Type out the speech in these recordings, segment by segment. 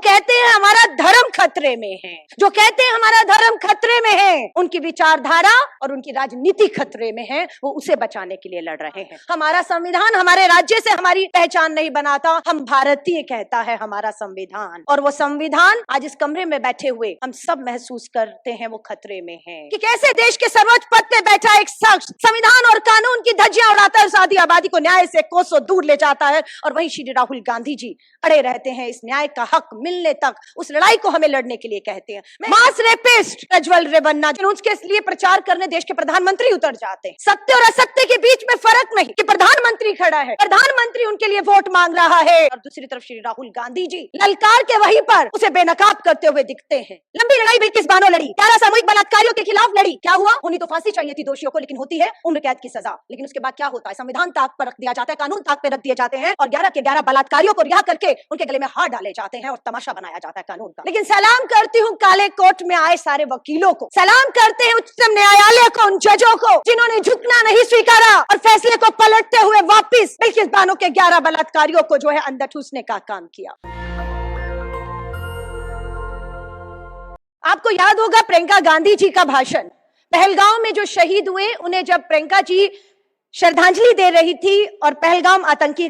कहते हैं हमारा धर्म खतरे में है, जो कहते हैं हमारा धर्म खतरे में है, उनकी विचारधारा और उनकी राजनीति खतरे में है, वो उसे बचाने के लिए लड़ रहे हैं। हमारा संविधान हमारे राज्य से हमारी पहचान नहीं बनाता, हम भारतीय कहता है हमारा संविधान। और वो संविधान आज इस कमरे में बैठे हुए हम सब महसूस करते हैं वो खतरे में है कि कैसे देश के सर्वोच्च पद पे बैठा एक शख्स संविधान और कानून की धज्जियां उड़ाता है, आधी आबादी को न्याय से कोसों दूर ले जाता है, और वहीं श्री राहुल गांधी जी अड़े रहते हैं इस न्याय का हक मिलने तक। उस लड़ाई को हमें लड़ने के लिए कहते हैं। मास रेपिस्ट प्रज्वल रेवन्ना उसके लिए प्रचार करने देश के प्रधानमंत्री उतर जाते हैं। सत्य और असत्य के बीच में फर्क नहीं कि प्रधानमंत्री खड़ा है, प्रधानमंत्री उनके लिए वोट मांग रहा है, और दूसरी तरफ श्री राहुल गांधी जी ललकार के वहीं पर उसे बेनकाब करते हुए दिखते हैं। लंबी लड़ाई बिल्किस बानो लड़ी, 11 सामूहिक बलात्कारियों के खिलाफ लड़ी। क्या हुआ? उन्हें तो फांसी चाहिए थी दोषियों को, लेकिन होती है उम्र कैद की सजा। लेकिन उसके बाद क्या होता है? संविधान ताक पर रख दिया जाता है, कानून ताक पर रख दिए जाते हैं, और 11 के 11 बलात्कारियों को रिहा करके उनके गले में हार डाले जाते हैं और तमाशा बनाया जाता है कानून का। लेकिन सलाम करती हूँ काले कोट में आए सारे वकीलों को, सलाम करते हैं उच्चतम न्यायालय को, उन जजों को जिन्होंने झुकना नहीं स्वीकारा और फैसले को पलटते हुए वापिस बिल्किस बानो के 11 बलात्कारियों को जो है अंदर ठूसने का काम किया। आपको याद होगा प्रियंका गांधी जी का भाषण, पहलगांव में जो शहीद हुए उन्हें जब प्रियंका जी श्रद्धांजलि दे रही थी और पहलगाम आतंकी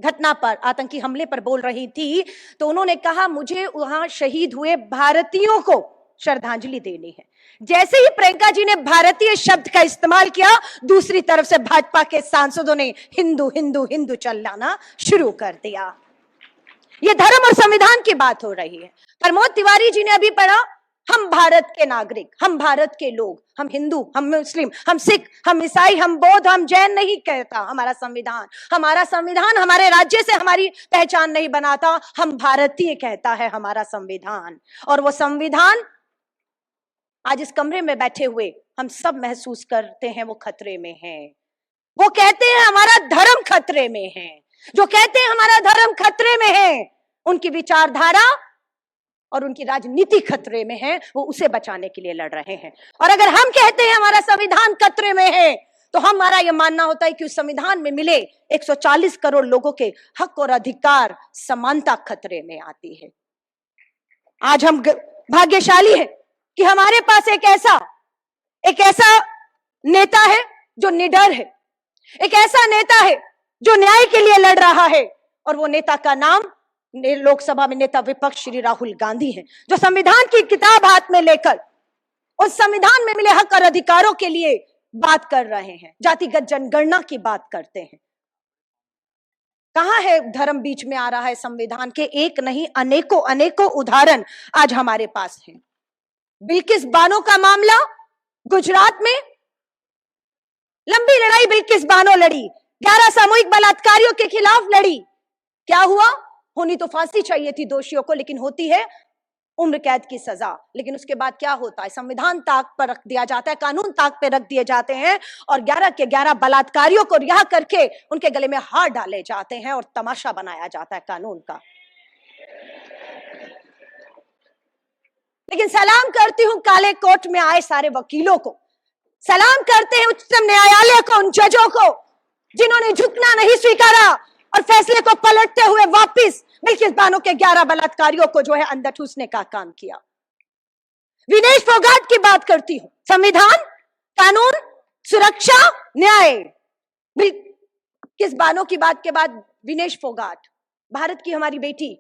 घटना पर, आतंकी हमले पर बोल रही थी, तो उन्होंने कहा मुझे वहां शहीद हुए भारतीयों को श्रद्धांजलि देनी है। जैसे ही प्रियंका जी ने भारतीय शब्द का इस्तेमाल किया, दूसरी तरफ से भाजपा के सांसदों ने हिंदू हिंदू हिंदू चिल्लाना शुरू कर दिया। ये धर्म और संविधान की बात हो रही है। प्रमोद तिवारी जी ने अभी पढ़ा, हम भारत के नागरिक, हम भारत के लोग, हम हिंदू, हम मुस्लिम, हम सिख, हम ईसाई, हम बौद्ध, हम जैन नहीं कहता हमारा संविधान। हमारा संविधान हमारे राज्य से हमारी पहचान नहीं बनाता, हम भारतीय कहता है हमारा संविधान। और वो संविधान आज इस कमरे में बैठे हुए हम सब महसूस करते हैं वो खतरे में है। वो कहते हैं हमारा धर्म खतरे में है, जो कहते हैं हमारा धर्म खतरे में है, उनकी विचारधारा और उनकी राजनीति खतरे में है, वो उसे बचाने के लिए लड़ रहे हैं। और अगर हम कहते हैं हमारा संविधान खतरे में है, तो हमारा यह मानना होता है कि उस संविधान में मिले 140 करोड़ लोगों के हक और अधिकार, समानता खतरे में आती है। आज हम भाग्यशाली हैं कि हमारे पास एक ऐसा नेता है जो निडर है, एक ऐसा नेता है जो न्याय के लिए लड़ रहा है, और वो नेता का नाम लोकसभा में नेता विपक्ष श्री राहुल गांधी हैं, जो संविधान की किताब हाथ में लेकर उस संविधान में मिले हक और अधिकारों के लिए बात कर रहे हैं, जातिगत जनगणना की बात करते हैं। कहां है धर्म? बीच में आ रहा है संविधान के एक नहीं अनेकों अनेकों उदाहरण आज हमारे पास हैं। बिल्किस बानो का मामला गुजरात में, लंबी लड़ाई बिल्किस बानो लड़ी, 11 सामूहिक बलात्कारियों के खिलाफ लड़ी। क्या हुआ? होनी तो फांसी चाहिए थी दोषियों को, लेकिन होती है उम्र कैद की सजा। लेकिन उसके बाद क्या होता है? संविधान ताक पर रख दिया जाता है, कानून ताक पे रख दिए जाते हैं, और 11 के 11 बलात्कारियों को रिहा करके उनके गले में हार डाले जाते हैं और तमाशा बनाया जाता है कानून का। लेकिन सलाम करती हूं काले कोट में आए सारे वकीलों को, सलाम करते हैं उच्चतम न्यायालय को, उन जजों को जिन्होंने झुकना नहीं स्वीकारा और फैसले को पलटते हुए वापिस बिल्किस बानो के 11 बलात्कारियों को जो है अंदर ठूसने का काम किया। विनेश फोगाट की बात करती हूं, संविधान, कानून, सुरक्षा, न्याय। बिल्किस बानो की बात के बाद विनेश फोगाट, भारत की हमारी बेटी,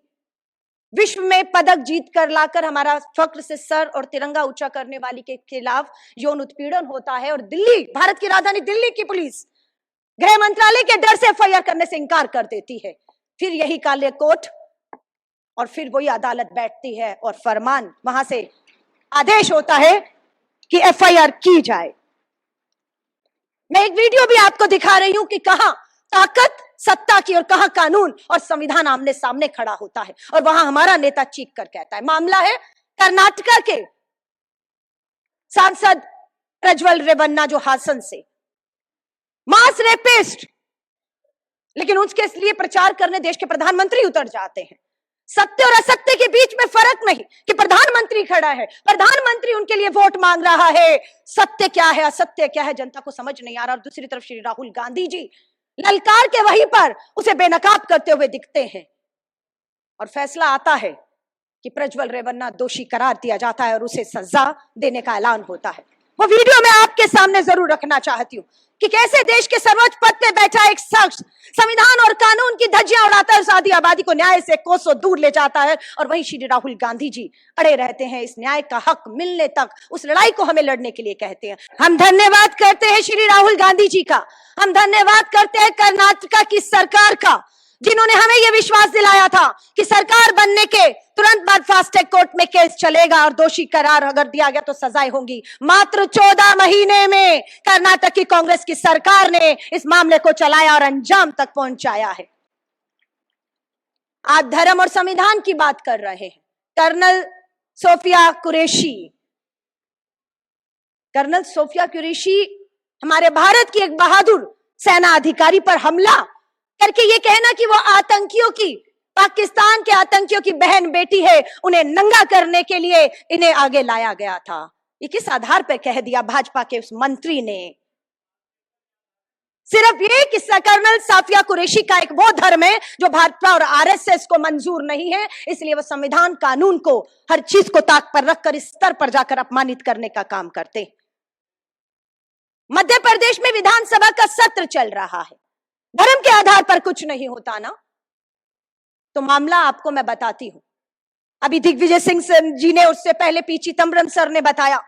विश्व में पदक जीत कर लाकर हमारा फक्र से सर और तिरंगा ऊंचा करने वाली के खिलाफ यौन उत्पीड़न होता है, और दिल्ली, भारत की राजधानी दिल्ली की पुलिस गृह मंत्रालय के डर से एफआईआर करने से इंकार कर देती है। फिर यही काले कोट और फिर वही अदालत बैठती है और फरमान, वहां से आदेश होता है कि एफआईआर की जाए। मैं एक वीडियो भी आपको दिखा रही हूं कि कहां ताकत सत्ता की और कहां कानून और संविधान आमने सामने खड़ा होता है, और वहां हमारा नेता चीख कर कहता है। मामला है कर्नाटका के सांसद प्रज्वल रेवन्ना, जो हासन से मास रेपिस्ट, लेकिन उसके लिए प्रचार करने देश के प्रधानमंत्री उतर जाते हैं। सत्य और असत्य के बीच में फर्क नहीं कि प्रधानमंत्री खड़ा है, प्रधानमंत्री उनके लिए वोट मांग रहा है, सत्य क्या है असत्य क्या है जनता को समझ नहीं आ रहा। और दूसरी तरफ श्री राहुल गांधी जी ललकार के वहीं पर उसे बेनकाब करते हुए दिखते हैं, और फैसला आता है कि प्रज्वल रेवन्ना दोषी करार दिया जाता है और उसे सजा देने का ऐलान होता है। वो वीडियो मैं आपके सामने जरूर रखना चाहती हूँ कि कैसे देश के सर्वोच्च पद पे बैठा एक शख्स संविधान और कानून की धज्जियां उड़ाता है, सादी आबादी को न्याय से कोसों दूर ले जाता है, और वहीं श्री राहुल गांधी जी अड़े रहते हैं इस न्याय का हक मिलने तक। उस लड़ाई को हमें लड़ने के लिए कहते हैं। हम धन्यवाद करते हैं श्री राहुल गांधी जी का, हम धन्यवाद करते हैं कर्नाटका की सरकार का, जिन्होंने हमें यह विश्वास दिलाया था कि सरकार बनने के तुरंत बाद फास्ट ट्रैक कोर्ट में केस चलेगा और दोषी करार अगर दिया गया तो सजाएं होंगी। मात्र 14 महीने में कर्नाटक की कांग्रेस की सरकार ने इस मामले को चलाया और अंजाम तक पहुंचाया है। आज धर्म और संविधान की बात कर रहे हैं। कर्नल सोफिया कुरैशी हमारे भारत की एक बहादुर सेना अधिकारी पर हमला करके ये कहना कि वो आतंकियों की, पाकिस्तान के आतंकियों की बहन बेटी है, उन्हें नंगा करने के लिए इन्हें आगे लाया गया था। ये किस आधार पर कह दिया भाजपा के उस मंत्री ने? सिर्फ ये किस्सा कर्नल सोफिया कुरैशी का एक वो धर्म है जो भाजपा और आरएसएस को मंजूर नहीं है, इसलिए वो संविधान कानून को, हर चीज को ताक पर रखकर इस स्तर पर जाकर अपमानित करने का काम करते। मध्य प्रदेश में विधानसभा का सत्र चल रहा है, धर्म के आधार पर कुछ नहीं होता ना, तो मामला आपको मैं बताती हूं। अभी दिग्विजय सिंह जी ने, उससे पहले पी चिदंबरम सर ने बताया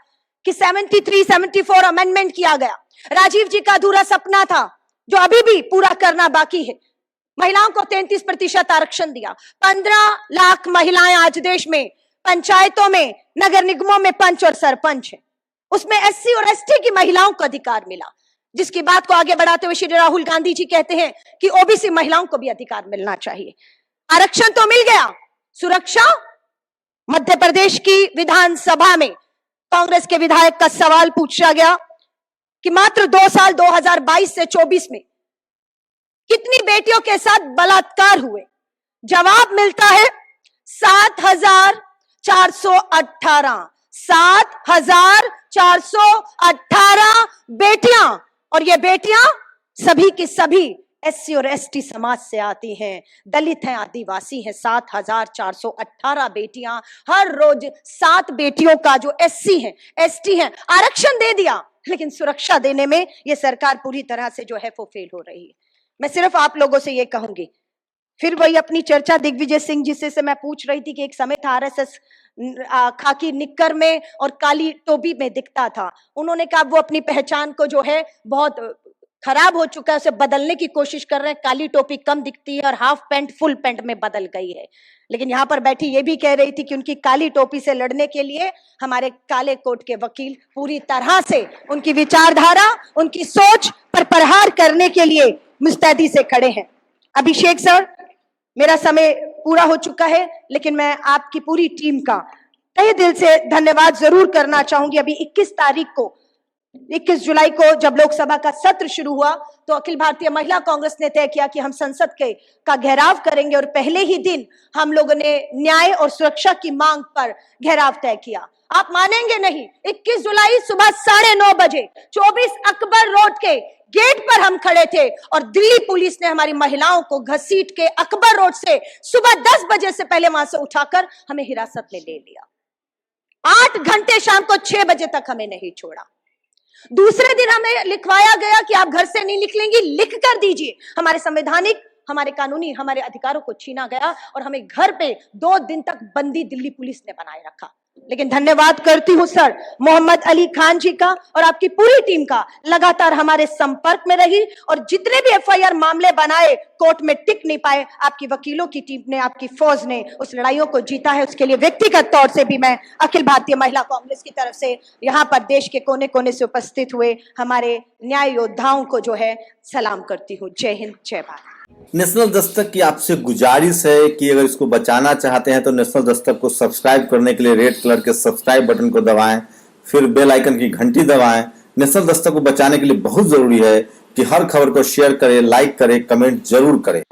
कि 73-74 अमेंडमेंट किया गया। राजीव जी का अधूरा सपना था जो अभी भी पूरा करना बाकी है। महिलाओं को 33% आरक्षण दिया। 15 लाख महिलाएं आज देश में पंचायतों में, नगर निगमों में पंच और सरपंच है। उसमें एससी और एसटी की महिलाओं को अधिकार मिला, जिसकी बात को आगे बढ़ाते हुए श्री राहुल गांधी जी कहते हैं कि ओबीसी महिलाओं को भी अधिकार मिलना चाहिए। आरक्षण तो मिल गया, सुरक्षा? मध्य प्रदेश की विधानसभा में कांग्रेस के विधायक का सवाल पूछा गया कि मात्र 2 साल 2022 से 24 में कितनी बेटियों के साथ बलात्कार हुए? जवाब मिलता है 7,418 7,418 बेटियां, और ये बेटियां सभी की सभी एससी और एसटी समाज से आती हैं, दलित हैं, आदिवासी हैं। 7,418 बेटियां, हर रोज 7 बेटियों का जो एससी हैं, एसटी हैं, आरक्षण दे दिया, लेकिन सुरक्षा देने में ये सरकार पूरी तरह से जो है वो फेल हो रही है। मैं सिर्फ आप लोगों से ये कहूंगी, फिर वही अपनी चर्चा दिग्विजय सिंह जिससे से मैं पूछ रही थी कि एक समय था आरएसएस खाकी निक्कर में और काली टोपी में दिखता था। उन्होंने कहा वो अपनी पहचान को जो है बहुत खराब हो चुका है, उसे बदलने की कोशिश कर रहे हैं। काली टोपी कम दिखती है और हाफ पैंट फुल पैंट में बदल गई है। लेकिन यहाँ पर बैठी ये भी कह रही थी कि उनकी काली टोपी से लड़ने के लिए हमारे काले कोट के वकील पूरी तरह से उनकी विचारधारा, उनकी सोच पर प्रहार करने के लिए मुस्तैदी से खड़े हैं। अभिषेक सर, मेरा समय पूरा हो चुका है, लेकिन मैं आपकी पूरी टीम का तहे दिल से धन्यवाद जरूर करना चाहूंगी। अभी 21 जुलाई को जब लोकसभा का सत्र शुरू हुआ तो अखिल भारतीय महिला कांग्रेस ने तय किया कि हम संसद का घेराव करेंगे, और पहले ही दिन हम लोगों ने न्याय और सुरक्षा की मांग पर घेराव तय किया। आप मानेंगे नहीं, 21 जुलाई सुबह 9:30 बजे 24 अकबर रोड के गेट पर हम खड़े थे और दिल्ली पुलिस ने हमारी महिलाओं को घसीट के अकबर रोड से सुबह 10 बजे से पहले वहां से उठाकर हमें हिरासत में ले लिया। 8 घंटे शाम को 6 बजे तक हमें नहीं छोड़ा। दूसरे दिन हमें लिखवाया गया कि आप घर से नहीं निकलेंगी, लिख कर दीजिए। हमारे संवैधानिक, हमारे कानूनी, हमारे अधिकारों को छीना गया और हमें घर पे 2 दिन तक बंदी दिल्ली पुलिस ने बनाए रखा। लेकिन धन्यवाद करती हूं सर मोहम्मद अली खान जी का और आपकी पूरी टीम का, लगातार हमारे संपर्क में रही और जितने भी एफआईआर मामले बनाए कोर्ट में टिक नहीं पाए, आपकी वकीलों की टीम ने, आपकी फौज ने उस लड़ाइयों को जीता है। उसके लिए व्यक्तिगत तौर से भी मैं अखिल भारतीय महिला कांग्रेस की तरफ से यहाँ पर देश के कोने कोने से उपस्थित हुए हमारे न्याय योद्धाओं को जो है सलाम करती हूँ। जय हिंद, जय भारत। नेशनल दस्तक की आपसे गुजारिश है कि अगर इसको बचाना चाहते हैं तो नेशनल दस्तक को सब्सक्राइब करने के लिए रेड कलर के सब्सक्राइब बटन को दबाएं, फिर बेल आइकन की घंटी दबाएं। नेशनल दस्तक को बचाने के लिए बहुत जरूरी है कि हर खबर को शेयर करें, लाइक करें, कमेंट जरूर करें।